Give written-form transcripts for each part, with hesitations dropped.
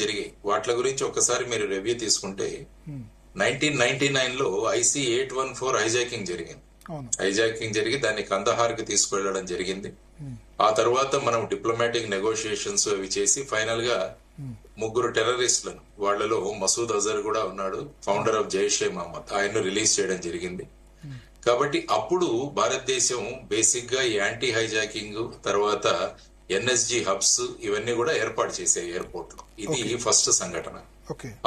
జరిగాయి. వాటి గురించి ఒక్కసారి మీరు రివ్యూ తీసుకుంటే 1999 లో IC-814 హైజాకింగ్ జరిగింది. హైజాకింగ్ జరిగి దాన్ని కందహార్ కి తీసుకువెళ్లడం జరిగింది. ఆ తర్వాత మనం డిప్లొమాటిక్ నెగోషియేషన్స్ అవి చేసి ఫైనల్ గా 3 టెర్రరిస్టులను, వాళ్లలో మసూద్ అజర్ కూడా ఉన్నాడు, ఫౌండర్ ఆఫ్ జైషే మహమ్మద్, ఆయన్ను రిలీజ్ చేయడం జరిగింది. కాబట్టి అప్పుడు భారతదేశం బేసిక్ గా యాంటీ హైజాకింగ్ తర్వాత NSG హబ్స్ ఇవన్నీ కూడా ఏర్పాటు చేసే ఎయిర్పోర్ట్ లో. ఇది ఫస్ట్ సంఘటన.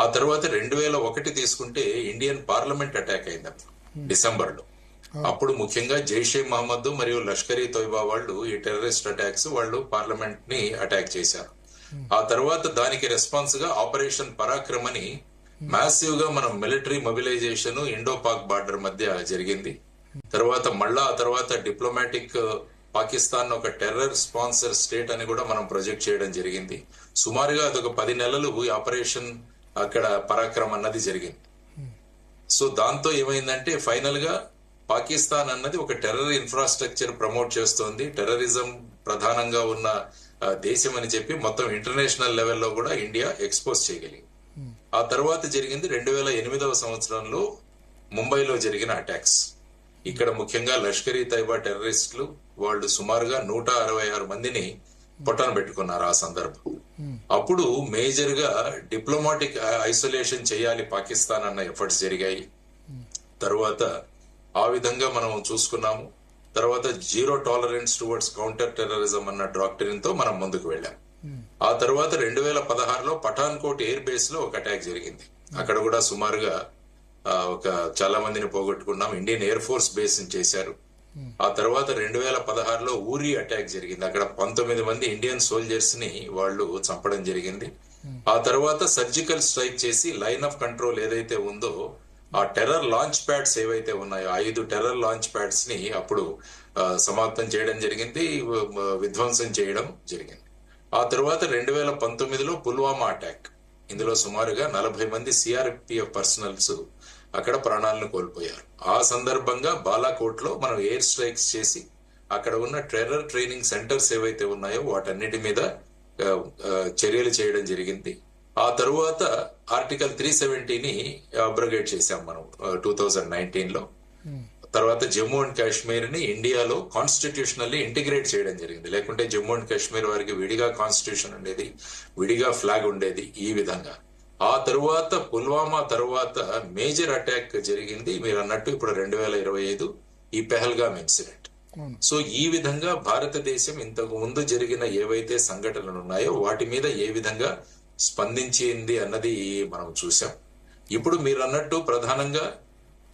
ఆ తర్వాత 2001 తీసుకుంటే ఇండియన్ పార్లమెంట్ అటాక్ అయింది డిసెంబర్ లో. అప్పుడు ముఖ్యంగా జైషే మహమ్మద్ మరియు లష్కర్-ఈ తోయిబా వాళ్ళు ఈ టెర్రరిస్ట్ అటాక్స్ వాళ్ళు పార్లమెంట్ ని అటాక్ చేశారు. ఆ తర్వాత దానికి రెస్పాన్స్ గా ఆపరేషన్ పరాక్రమ్ అని మ్యాసివ్ గా మనం military mobilisation Indo Pak border మధ్య జరిగింది. తర్వాత మళ్ళా ఆ తర్వాత డిప్లొమాటిక్ పాకిస్తాన్ ఒక టెర్రర్ స్పాన్సర్ స్టేట్ అని కూడా మనం ప్రొజెక్ట్ చేయడం జరిగింది. సుమారుగా అదొక 10 నెలలు ఈ ఆపరేషన్ అక్కడ పరాక్రమ్ అన్నది జరిగింది. సో దాంతో ఏమైందంటే ఫైనల్ గా పాకిస్తాన్ అన్నది ఒక టెర్రర్ ఇన్ఫ్రాస్ట్రక్చర్ ప్రమోట్ చేస్తోంది, టెర్రరిజం ప్రధానంగా ఉన్న దేశం అని చెప్పి మొత్తం ఇంటర్నేషనల్ లెవెల్లో కూడా ఇండియా ఎక్స్పోజ్ చేయగలిగింది. ఆ తర్వాత జరిగింది 2008వ సంవత్సరంలో ముంబైలో జరిగిన అటాక్స్. ఇక్కడ ముఖ్యంగా లష్కర్-ఈ తైబా టెర్రరిస్టులు వాళ్ళు సుమారుగా 166 మందిని పొట్టన పెట్టుకున్నారు ఆ సందర్భం. అప్పుడు మేజర్ గా డిప్లొమాటిక్ ఐసోలేషన్ చేయాలి పాకిస్తాన్ అన్న ఎఫర్ట్స్ జరిగాయి. తర్వాత ఆ విధంగా మనం చూసుకున్నాము. తర్వాత zero tolerance towards counter terrorism అన్న డాక్టరీన్ తో మనం ముందుకు వెళ్ళాం. ఆ తర్వాత 2016లో పఠాన్కోట్ ఎయిర్ బేస్ లో ఒక అటాక్ జరిగింది. అక్కడ కూడా సుమారుగా ఒక చాలా మందిని పోగొట్టుకున్నాం. ఇండియన్ ఎయిర్ ఫోర్స్ బేస్ చేశారు. ఆ తర్వాత 2016లో ఊరి అటాక్ జరిగింది. అక్కడ 19 మంది ఇండియన్ సోల్జర్స్ ని వాళ్ళు చంపడం జరిగింది. ఆ తర్వాత సర్జికల్ స్ట్రైక్ చేసి లైన్ ఆఫ్ కంట్రోల్ ఏదైతే ఉందో ఆ టెర్రర్ లాంచ్ ప్యాడ్స్ ఏవైతే ఉన్నాయో 5 టెర్రర్ లాంచ్ ప్యాడ్స్ ని అప్పుడు సమాప్తం చేయడం జరిగింది, విధ్వంసం చేయడం జరిగింది. ఆ తర్వాత 2019లో పుల్వామా అటాక్. ఇందులో సుమారుగా 40 మంది CRPF పర్సనల్స్ అక్కడ ప్రాణాలను కోల్పోయారు. ఆ సందర్భంగా బాలాకోట్ లో మనం ఎయిర్ స్ట్రైక్స్ చేసి అక్కడ ఉన్న టెర్రర్ ట్రైనింగ్ సెంటర్స్ ఏవైతే ఉన్నాయో వాటన్నిటి మీద చర్యలు చేయడం జరిగింది. ఆ తరువాత ఆర్టికల్ 370ని అబ్రగేట్ చేశాం మనం 2019లో. తర్వాత జమ్మూ అండ్ కాశ్మీర్ ని ఇండియాలో కాన్స్టిట్యూషనల్లీ ఇంటిగ్రేట్ చేయడం జరిగింది. లేకుంటే జమ్మూ అండ్ కాశ్మీర్ వారికి విడిగా కాన్స్టిట్యూషన్ ఉండేది, విడిగా ఫ్లాగ్ ఉండేది. ఈ విధంగా ఆ తరువాత పుల్వామా తరువాత మేజర్ అటాక్ జరిగింది మీరు అన్నట్టు ఇప్పుడు 2025 ఈ పెహల్గామ్ ఇన్సిడెంట్. సో ఈ విధంగా భారతదేశం ఇంతకు ముందు జరిగిన ఏవైతే సంఘటనలు ఉన్నాయో వాటి మీద ఏ విధంగా స్పందించింది అన్నది మనం చూసాం. ఇప్పుడు మీరు అన్నట్టు ప్రధానంగా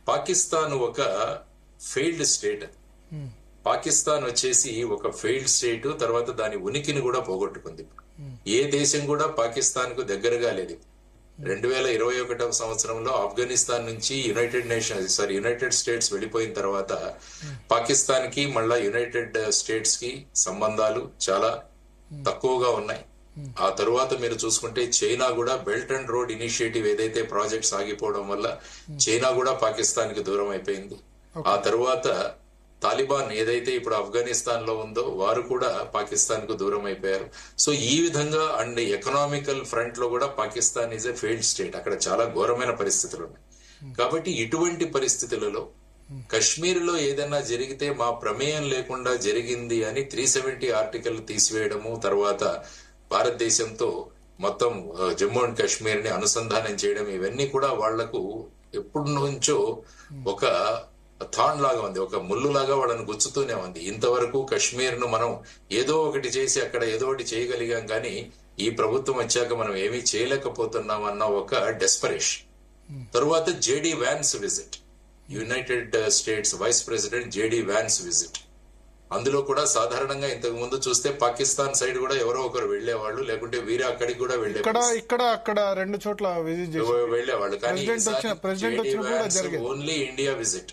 పాకిస్తాన్ ఒక ఫెయిల్డ్ స్టేట్. పాకిస్తాన్ వచ్చేసి ఒక ఫెయిల్డ్ స్టేట్. తర్వాత దాని ఉనికిని కూడా పోగొట్టుకుంది. ఏ దేశం కూడా పాకిస్తాన్ కు దగ్గరగా లేదు. 2021వ సంవత్సరంలో ఆఫ్ఘనిస్తాన్ నుంచి యునైటెడ్ స్టేట్స్ వెళ్ళిపోయిన తర్వాత పాకిస్తాన్ కి మళ్ళా యునైటెడ్ స్టేట్స్ కి సంబంధాలు చాలా తక్కువగా ఉన్నాయి. ఆ తరువాత మీరు చూసుకుంటే చైనా కూడా బెల్ట్ అండ్ రోడ్ ఇనిషియేటివ్ ఏదైతే ప్రాజెక్ట్స్ ఆగిపోవడం వల్ల చైనా కూడా పాకిస్తాన్ కి దూరం అయిపోయింది. ఆ తరువాత తాలిబాన్ ఏదైతే ఇప్పుడు ఆఫ్ఘనిస్తాన్ లో ఉందో వారు కూడా పాకిస్తాన్ కు దూరం అయిపోయారు. సో ఈ విధంగా అండ్ ఎకనామికల్ ఫ్రంట్ లో కూడా Pakistan is a failed state. అక్కడ చాలా ఘోరమైన పరిస్థితులు ఉన్నాయి. కాబట్టి ఇటువంటి పరిస్థితులలో కశ్మీర్ లో ఏదైనా జరిగితే మా ప్రమేయం లేకుండా జరిగింది అని 370 ఆర్టికల్ తీసివేయడము, తర్వాత భారతదేశంతో మొత్తం జమ్మూ అండ్ కాశ్మీర్ ని అనుసంధానం చేయడం, ఇవన్నీ కూడా వాళ్లకు ఎప్పటి నుంచో ఒక థాన్ లాగా ఉంది, ఒక ముళ్ళు లాగా వాళ్ళని గుచ్చుతూనే ఉంది. ఇంతవరకు కశ్మీర్ ను మనం ఏదో ఒకటి చేసి అక్కడ ఏదో ఒకటి చేయగలిగాం, కానీ ఈ ప్రభుత్వం వచ్చాక మనం ఏమీ చేయలేకపోతున్నాం అన్న ఒక డెస్పరేషన్. తరువాత JD Vance visit, United States vice president JD Vance visit. అందులో కూడా సాధారణంగా ఇంతకు ముందు చూస్తే పాకిస్తాన్ సైడ్ కూడా ఎవరో ఒకరు వెళ్లేవాళ్ళు, లేకుంటే వీరే అక్కడికి కూడా అక్కడ 2 చోట్ల వెళ్లేవాళ్ళు. కానీ ఓన్లీ ఇండియా విజిట్.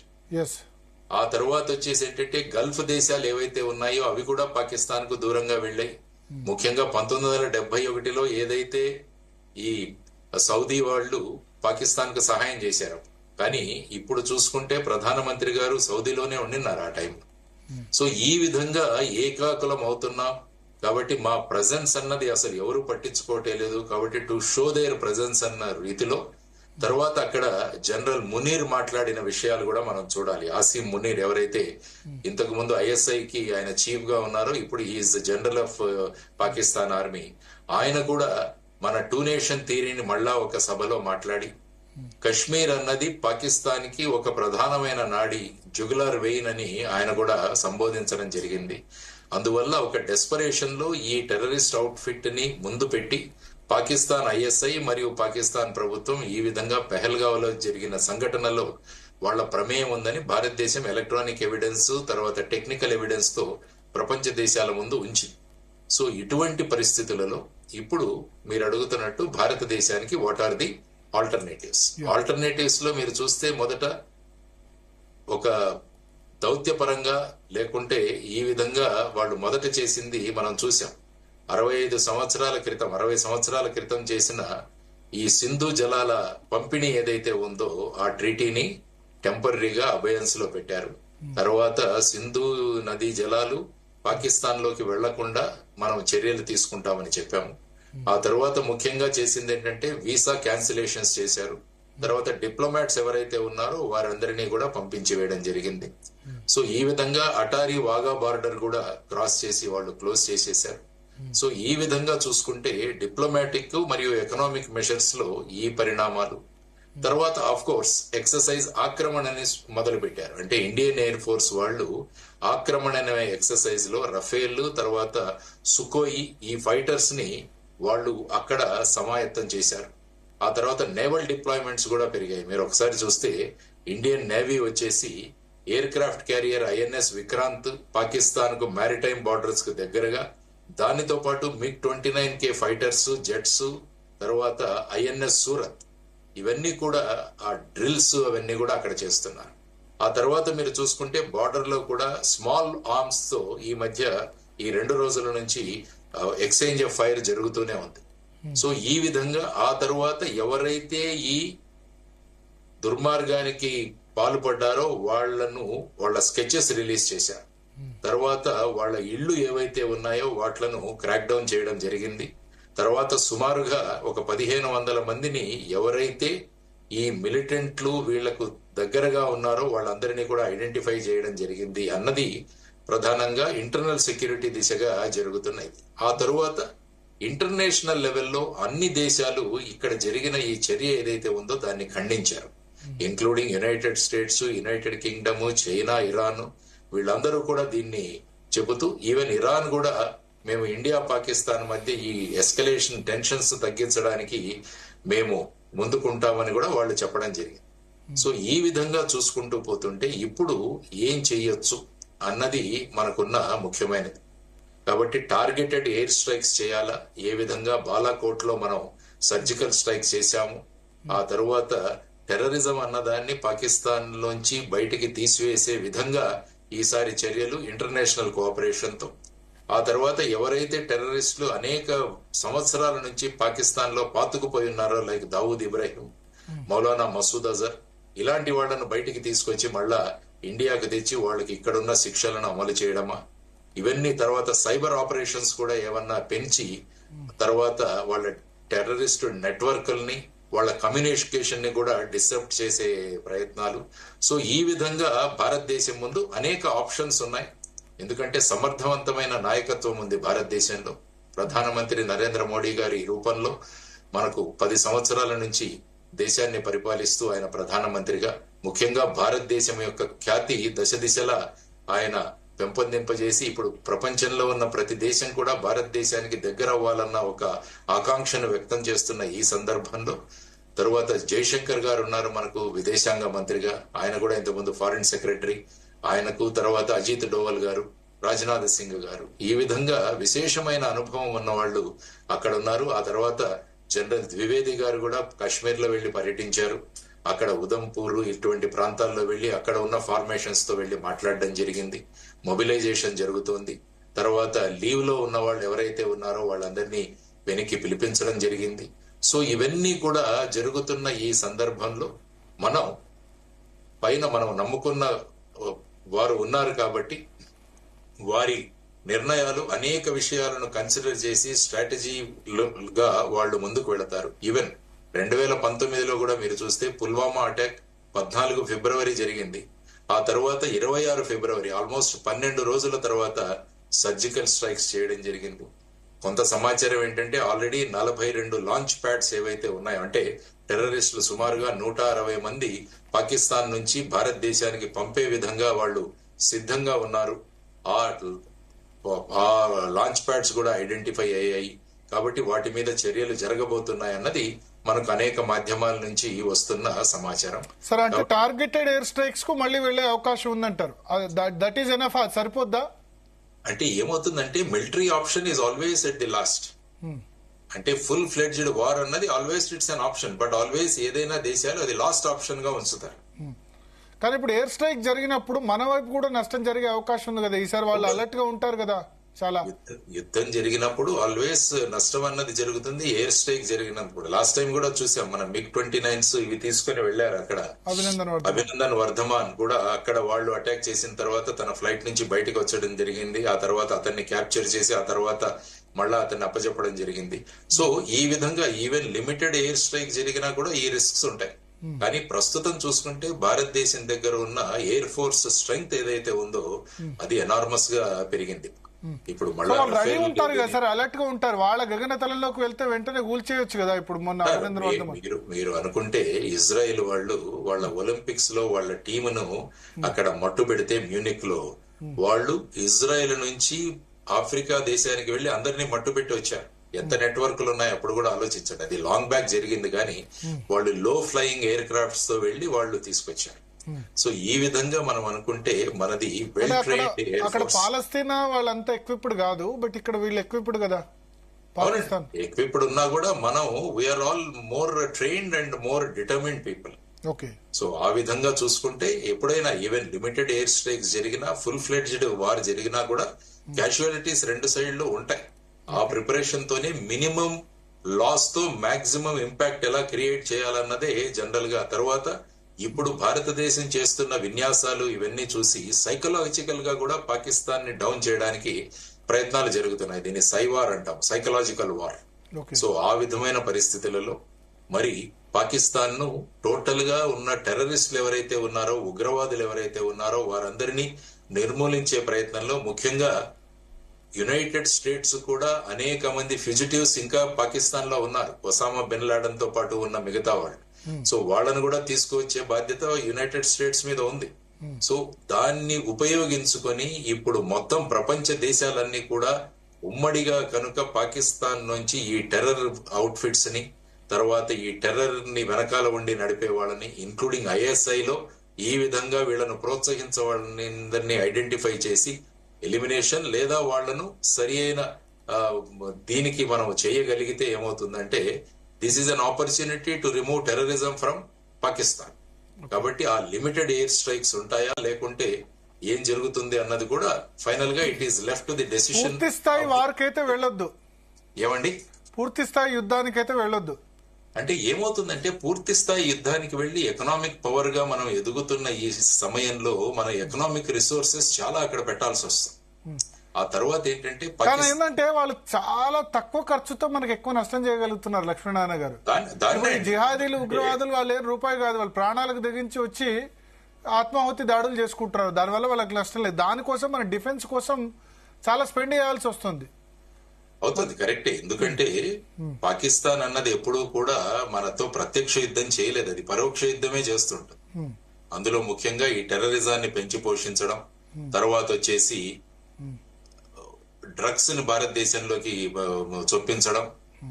ఆ తర్వాత వచ్చేసి ఏంటంటే గల్ఫ్ దేశాలు ఏవైతే ఉన్నాయో అవి కూడా పాకిస్తాన్ కు దూరంగా వెళ్ళాయి. ముఖ్యంగా 1971లో ఏదైతే ఈ సౌదీ వాళ్ళు పాకిస్తాన్ కు సహాయం చేశారు, కానీ ఇప్పుడు చూసుకుంటే ప్రధానమంత్రి గారు సౌదీలోనే ఉండినారు ఆ టైం. సో ఈ విధంగా ఏకాకులం అవుతున్నాం. కాబట్టి మా ప్రజెన్స్ అన్నది అసలు ఎవరు పట్టించుకోవట్లేదు. కాబట్టి టు షో దేర్ ప్రజెన్స్ అన్న రీతిలో తర్వాత అక్కడ జనరల్ మునీర్ మాట్లాడిన విషయాలు కూడా మనం చూడాలి. ఆసిమ్ మునీర్ ఎవరైతే ఇంతకు ముందు ఐఎస్ఐకి ఆయన చీఫ్ గా ఉన్నారో, ఇప్పుడు is general of Pakistan army. ఆయన కూడా మన టూ నేషన్ థియరీని మళ్ళా ఒక సభలో మాట్లాడి కశ్మీర్ అన్నది పాకిస్తాన్ కి ఒక ప్రధానమైన నాడి, జుగులార్ వెయిన్ అని ఆయన కూడా సంబోధించడం జరిగింది. అందువల్ల ఒక డెస్పరేషన్ లో ఈ టెర్రరిస్ట్ అవుట్ ఫిట్ ని ముందు పెట్టి పాకిస్తాన్ ఐఎస్ఐ మరియు పాకిస్తాన్ ప్రభుత్వం ఈ విధంగా పెహల్గావ్లో జరిగిన సంఘటనలో వాళ్ళ ప్రమేయం ఉందని భారతదేశం ఎలక్ట్రానిక్ ఎవిడెన్స్ తర్వాత టెక్నికల్ ఎవిడెన్స్ తో ప్రపంచ దేశాల ముందు ఉంచింది. సో ఇటువంటి పరిస్థితులలో ఇప్పుడు మీరు అడుగుతున్నట్టు భారతదేశానికి వాట్ ఆర్ ది ఆల్టర్నేటివ్స్ లో మీరు చూస్తే మొదట ఒక దౌత్యపరంగా లేకుంటే ఈ విధంగా వాళ్ళు మొదట చేసింది మనం చూసాం. 60 సంవత్సరాల క్రితం చేసిన ఈ సింధు జలాల పంపిణీ ఏదైతే ఉందో ఆ ట్రీటీని టెంపరీగా అబయన్స్ లో పెట్టారు. తర్వాత సింధు నదీ జలాలు పాకిస్తాన్ లోకి వెళ్లకుండా మనం చర్యలు తీసుకుంటామని చెప్పాము. ఆ తర్వాత ముఖ్యంగా చేసింది ఏంటంటే వీసా క్యాన్సిలేషన్స్ చేశారు. తర్వాత డిప్లొమాట్స్ ఎవరైతే ఉన్నారో వారందరినీ కూడా పంపించి వేయడం జరిగింది. సో ఈ విధంగా అటారీ వాగా బార్డర్ కూడా క్రాస్ చేసి వాళ్ళు క్లోజ్ చేసేశారు. సో ఈ విధంగా చూసుకుంటే డిప్లొమాటిక్ మరియు ఎకనామిక్ మెషర్స్ లో ఈ పరిణామాలు. తర్వాత ఆఫ్ కోర్స్ ఎక్సర్సైజ్ ఆక్రమణ అని మొదలు పెట్టారు. అంటే ఇండియన్ ఎయిర్ ఫోర్స్ వాళ్ళు ఆక్రమణ అనే ఎక్సర్సైజ్ లో రఫేల్ తర్వాత సుకోయి ఈ ఫైటర్స్ ని వాళ్ళు అక్కడ సమాయత్తం చేశారు. ఆ తర్వాత నేవల్ డిప్లాయ్మెంట్స్ కూడా పెరిగాయి. మీరు ఒకసారి చూస్తే ఇండియన్ నేవీ వచ్చేసి air craft carrier INS Vikrant Pakistan కు మ్యారిటైమ్ బార్డర్స్ కు దగ్గరగా, దానితో పాటు మిగ్ 29K ఫైటర్స్ జెట్స్, తర్వాత ఐఎన్ఎస్ సూరత్, ఇవన్నీ కూడా ఆ డ్రిల్స్ అవన్నీ కూడా అక్కడ చేస్తున్నారు. ఆ తర్వాత మీరు చూసుకుంటే బార్డర్ లో కూడా స్మాల్ ఆర్మ్స్ తో ఈ మధ్య ఈ 2 రోజుల నుంచి ఎక్స్చేంజ్ ఆఫ్ ఫైర్ జరుగుతూనే ఉంది. సో ఈ విధంగా ఆ తర్వాత ఎవరైతే ఈ దుర్మార్గానికి పాల్పడ్డారో వాళ్ళ స్కెచెస్ రిలీజ్ చేశారు. తర్వాత వాళ్ళ ఇళ్లు ఏవైతే ఉన్నాయో వాట్లను క్రాక్ డౌన్ చేయడం జరిగింది. తర్వాత సుమారుగా ఒక 1500 మందిని ఎవరైతే ఈ మిలిటెంట్లు వీళ్లకు దగ్గరగా ఉన్నారో వాళ్ళందరినీ కూడా ఐడెంటిఫై చేయడం జరిగింది అన్నది ప్రధానంగా ఇంటర్నల్ సెక్యూరిటీ దిశగా జరుగుతున్నాయి. ఆ తరువాత ఇంటర్నేషనల్ లెవెల్లో అన్ని దేశాలు ఇక్కడ జరిగిన ఈ చర్య ఏదైతే ఉందో దాన్ని ఖండించారు. Including United states, United Kingdom, China, Iran, వీళ్ళందరూ కూడా దీన్ని చెబుతూ ఈవెన్ ఇరాన్ కూడా మేము ఇండియా పాకిస్తాన్ మధ్య ఈ ఎస్కలేషన్ టెన్షన్స్ తగ్గించడానికి మేము ముందుకుంటామని కూడా వాళ్ళు చెప్పడం జరిగింది. సో ఈ విధంగా చూసుకుంటూ పోతుంటే ఇప్పుడు ఏం చెయ్యొచ్చు అన్నది మనకున్న ముఖ్యమైనది. కాబట్టి టార్గెటెడ్ ఎయిర్ స్ట్రైక్స్ చేయాలా, ఏ విధంగా బాలాకోట్ లో మనం సర్జికల్ స్ట్రైక్స్ చేశాము, ఆ తరువాత టెర్రరిజం అన్నదాన్ని పాకిస్తాన్ లోంచి బయటికి తీసివేసే విధంగా ఈసారి చర్యలు ఇంటర్నేషనల్ కోఆపరేషన్ తో, ఆ తర్వాత ఎవరైతే టెర్రరిస్టులు అనేక సంవత్సరాల నుంచి పాకిస్తాన్ లో పాతుకుపోయి ఉన్నారో లైక్ దావూద్ ఇబ్రాహిం, మౌలానా మసూద్ అజర్, ఇలాంటి వాళ్లను బయటికి తీసుకొచ్చి మళ్ళా ఇండియాకు తెచ్చి వాళ్ళకి ఇక్కడున్న శిక్షలను అమలు చేయడమా, ఇవన్నీ. తర్వాత సైబర్ ఆపరేషన్స్ కూడా ఏమన్నా పెంచి తర్వాత వాళ్ళ టెర్రరిస్ట్ నెట్వర్క్ల్ని వాళ్ళ కమ్యూనికేషన్ ని కూడా డిస్టర్బ్ చేసే ప్రయత్నాలు. సో ఈ విధంగా భారతదేశం ముందు అనేక ఆప్షన్స్ ఉన్నాయి. ఎందుకంటే సమర్థవంతమైన నాయకత్వం ఉంది భారతదేశంలో. ప్రధానమంత్రి నరేంద్ర మోడీ గారి రూపంలో మనకు 10 సంవత్సరాల నుంచి దేశాన్ని పరిపాలిస్తూ ఆయన ప్రధానమంత్రిగా ముఖ్యంగా భారతదేశం యొక్క ఖ్యాతి దశ దిశలా ఆయన పెంపొందింపజేసి ఇప్పుడు ప్రపంచంలో ఉన్న ప్రతి దేశం కూడా భారతదేశానికి దగ్గర అవ్వాలన్న ఒక ఆకాంక్షను వ్యక్తం చేస్తున్న ఈ సందర్భంలో తరువాత జయశంకర్ గారు ఉన్నారు మనకు విదేశాంగ మంత్రిగా, ఆయన కూడా ఇంతకుముందు ఫారిన్ సెక్రటరీ, ఆయనకు తర్వాత అజిత్ డోవల్ గారు, రాజ్నాథ్ సింగ్ గారు, ఈ విధంగా విశేషమైన అనుభవం ఉన్న వాళ్ళు అక్కడ ఉన్నారు. ఆ తర్వాత జనరల్ ద్వివేది గారు కూడా కాశ్మీర్ లో వెళ్లి పర్యటించారు. అక్కడ ఉదంపూర్ ఇటువంటి ప్రాంతాల్లో వెళ్లి అక్కడ ఉన్న ఫార్మేషన్స్ తో వెళ్లి మాట్లాడడం జరిగింది. మొబిలైజేషన్ జరుగుతోంది. తర్వాత లీవ్ లో ఉన్న వాళ్ళు ఎవరైతే ఉన్నారో వాళ్ళందరినీ వెనక్కి పిలిపించడం జరిగింది. సో ఇవన్నీ కూడా జరుగుతున్న ఈ సందర్భంలో మనం పైన మనం నమ్ముకున్న వారు ఉన్నారు కాబట్టి వారి నిర్ణయాలు అనేక విషయాలను కన్సిడర్ చేసి స్ట్రాటజీగా వాళ్ళు ముందుకు వెళతారు. ఈవెన్ 2019లో కూడా మీరు చూస్తే పుల్వామా అటాక్ 14 ఫిబ్రవరి జరిగింది. ఆ తర్వాత 26 ఫిబ్రవరి ఆల్మోస్ట్ 12 రోజుల తర్వాత సర్జికల్ స్ట్రైక్స్ చేయడం జరిగింది. కొంత సమాచారం ఏంటంటే ఆల్రెడీ 42 లాంచ్ ప్యాడ్స్ ఏవైతే ఉన్నాయో, అంటే టెర్రరిస్టులు సుమారుగా 160 మంది పాకిస్తాన్ నుంచి భారతదేశానికి పంపే విధంగా వాళ్ళు సిద్ధంగా ఉన్నారు. ఆ లాంచ్ ప్యాడ్స్ కూడా ఐడెంటిఫై అయ్యాయి. కాబట్టి వాటి మీద చర్యలు జరగబోతున్నాయి అన్నది మనకు అనేక మాధ్యమాల నుంచి వస్తున్న సమాచారం. సార్, అంటే టార్గెటెడ్ ఎయిర్ స్ట్రైక్స్ కు మళ్ళీ వెళ్లే అవకాశం ఉందంటారు. దట్ ఈస్ ఎనఫ్, సరిపోద్దా? అంటే ఏమవుతుందంటే military option is always at the last. అంటే ఫుల్ ఫ్లెడ్జ్డ్ వార్ అన్నది always it's an option, but always ఏదైనా దేశాలు అది లాస్ట్ ఆప్షన్ గా ఉంచుతారు. కానీ ఇప్పుడు ఎయిర్ స్ట్రైక్ జరిగినప్పుడు మన వైపు కూడా నష్టం జరిగే అవకాశం ఉంది కదా. ఈసారి వాళ్ళు అలర్ట్ గా ఉంటారు కదా. చాలా యుద్ధం జరిగినప్పుడు ఆల్వేస్ నష్టం అన్నది జరుగుతుంది. ఎయిర్ స్ట్రైక్ జరిగినప్పుడు లాస్ట్ టైం కూడా చూసాం మనం, MiG-29s ఇవి తీసుకుని వెళ్లారు అక్కడ. అభినందన్ వర్ధమాన్ కూడా అక్కడ వాళ్ళు అటాక్ చేసిన తర్వాత తన ఫ్లైట్ నుంచి బయటకు వచ్చడం జరిగింది. ఆ తర్వాత అతన్ని క్యాప్చర్ చేసి ఆ తర్వాత మళ్ళా అతన్ని అప్పచెప్పడం జరిగింది. సో ఈ విధంగా ఈవెన్ లిమిటెడ్ ఎయిర్ స్ట్రైక్ జరిగినా కూడా ఈ రిస్క్స్ ఉంటాయి. కానీ ప్రస్తుతం చూసుకుంటే భారతదేశం దగ్గర ఉన్న ఎయిర్ ఫోర్స్ స్ట్రెంగ్త్ ఏదైతే ఉందో అది ఎనార్మస్ గా పెరిగింది. ఇప్పుడు మళ్ళీ ఉంటారు కదా సార్, అలర్ట్ గా ఉంటారు. వాళ్ళ గగనతలంలోకి వెళ్తే వెంటనే కూల్చేయొచ్చు కదా. ఇప్పుడు మొన్న మీరు అనుకుంటే ఇజ్రాయెల్ వాళ్ళు వాళ్ళ ఒలింపిక్స్ లో వాళ్ళ టీమును అక్కడ మట్టు పెడితే మ్యూనిక్ లో, వాళ్ళు ఇజ్రాయెల్ నుంచి ఆఫ్రికా దేశానికి వెళ్లి అందరినీ మట్టు పెట్టి వచ్చారు. ఎంత నెట్వర్క్లు ఉన్నాయి అప్పుడు కూడా ఆలోచించండి. అది లాంగ్ బ్యాక్ జరిగింది కానీ వాళ్ళు లో ఫ్లయింగ్ ఎయిర్ క్రాఫ్ట్స్ తో వెళ్లి వాళ్ళు తీసుకొచ్చారు. సో ఈ విధంగా మనం అనుకుంటే మనది వెల్ ట్రైన్డ్ ఎయిర్ ఫోర్స్. పాలస్తీనా వాళ్ళంతా ఎక్విప్డ్ కాదు, బట్ ఇక్కడ వీళ్ళు ఎక్విప్డ్ కదా. ఎక్విప్డ్ ఉన్నా కూడా మనం we're all more trained and more determined people. So ఆ విధంగా చూసుకుంటే ఎప్పుడైనా ఈవెన్ లిమిటెడ్ ఎయిర్ స్ట్రైక్స్ జరిగినా, ఫుల్ ఫ్లెడ్జ్డ్ వార్ జరిగినా కూడా క్యాజువాలిటీస్ రెండు సైడ్లు ఉంటాయి. ఆ ప్రిపరేషన్ తోనే మినిమం లాస్ తో మాక్సిమం ఇంపాక్ట్ ఎలా క్రియేట్ చేయాలన్నదే జనరల్ గా. తర్వాత ఇప్పుడు భారతదేశం చేస్తున్న విన్యాసాలు ఇవన్నీ చూసి సైకలాజికల్ గా కూడా పాకిస్తాన్ ని డౌన్ చేయడానికి ప్రయత్నాలు జరుగుతున్నాయి. దీన్ని సైవార్ అంటాం, సైకలాజికల్ వార్. సో ఆ విధమైన పరిస్థితులలో మరి పాకిస్తాన్ ను టోటల్ గా ఉన్న టెర్రరిస్టులు ఎవరైతే ఉన్నారో, ఉగ్రవాదులు ఎవరైతే ఉన్నారో వారందరినీ నిర్మూలించే ప్రయత్నంలో ముఖ్యంగా యునైటెడ్ స్టేట్స్ కూడా అనేక మంది ఫ్యూజిటివ్స్ ఇంకా పాకిస్తాన్ లో ఉన్నారు, ఒసామా బిన్ లాడెన్ తో పాటు ఉన్న మిగతా వాళ్ళు. సో వాళ్ళను కూడా తీసుకువచ్చే బాధ్యత యునైటెడ్ స్టేట్స్ మీద ఉంది. సో దాన్ని ఉపయోగించుకొని ఇప్పుడు మొత్తం ప్రపంచ దేశాలన్నీ కూడా ఉమ్మడిగా కనుక పాకిస్తాన్ నుంచి ఈ టెర్రర్ అవుట్ ఫిట్స్ ని, తర్వాత ఈ టెర్రర్ ని వెనకాల ఉండి నడిపే వాళ్ళని, ఇంక్లూడింగ్ ISI లో ఈ విధంగా వీళ్ళను ప్రోత్సహించే వాళ్ళని ఐడెంటిఫై చేసి ఎలిమినేషన్ లేదా వాళ్లను సరి అయిన దీనికి మనం చేయగలిగితే ఏమవుతుందంటే this is an opportunity to remove terrorism from Pakistan. కాబట్టి ఆ లిమిటెడ్ ఎయిర్ స్ట్రైక్స్ ఉంటాయా లేకుంటే ఏం జరుగుతుంది అన్నది కూడా ఫైనల్ గా it is left to the decision. పూర్తి స్థాయి వారికైతే వెళ్ళొద్దు. ఏమండి? పూర్తి స్థాయి యుద్ధానికైతే వెళ్ళొద్దు. అంటే ఏమవుతుందంటే పూర్తి స్థాయి యుద్ధానికి వెళ్లి ఎకనామిక్ పవర్ గా మనం ఎదుగుతున్న ఈ సమయంలో మన ఎకనామిక్ రిసోర్సెస్ చాలా అక్కడ పెట్టాల్సి వస్తుంది. ఆ తర్వాత ఏంటంటే వాళ్ళు చాలా తక్కువ ఖర్చుతో మనకి ఎక్కువ నష్టం చేయగలుగుతున్నారు. లక్ష్మీనారాయణ గారు, జిహాదీలు ఉగ్రవాదులు వాళ్ళు రూపాయి కాదు, వాళ్ళు ప్రాణాలకు తెగించి వచ్చి ఆత్మాహుతి దాడులు చేసుకుంటున్నారు. దానివల్ల వాళ్ళకి నష్టం లేదు. దానికోసం మన డిఫెన్స్ కోసం చాలా స్పెండ్ చేయాల్సి వస్తుంది. అవుతుంది, కరెక్టే. ఎందుకంటే పాకిస్తాన్ అన్నది ఎప్పుడూ కూడా మనతో ప్రత్యక్ష యుద్ధం చేయలేదు, అది పరోక్ష యుద్ధమే చేస్తుంటుంది. అందులో ముఖ్యంగా ఈ టెర్రరిజాన్ని పెంచి పోషించడం, తర్వాత వచ్చేసి డ్రగ్స్ ని భారతదేశంలోకి చొప్పించడం,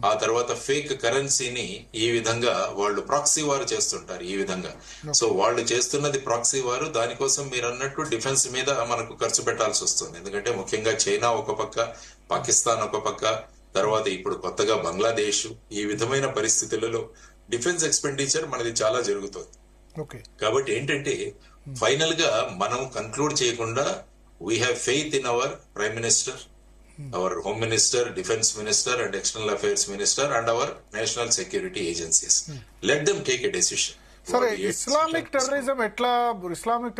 ఆ తర్వాత ఫేక్ కరెన్సీని ఈ విధంగా వాళ్ళు ప్రాక్సీ వారు చేస్తుంటారు ఈ విధంగా. సో వాళ్ళు చేస్తున్నది ప్రాక్సీ వారు. దానికోసం మీరు అన్నట్టు డిఫెన్స్ మీద మనకు ఖర్చు పెట్టాల్సి వస్తుంది. ఎందుకంటే ముఖ్యంగా చైనా ఒక పక్క, పాకిస్తాన్ ఒక పక్క, తర్వాత ఇప్పుడు కొత్తగా బంగ్లాదేశ్, ఈ విధమైన పరిస్థితులలో డిఫెన్స్ ఎక్స్పెండిచర్ మనది చాలా జరుగుతుంది. కాబట్టి ఏంటంటే ఫైనల్ గా మనం కన్క్లూడ్ చేయకుండా we have faith in our prime minister, our home minister, defense minister and external affairs minister and our national security agencies. Let them take a decision. Sir, Islamic terrorism etla, Islamic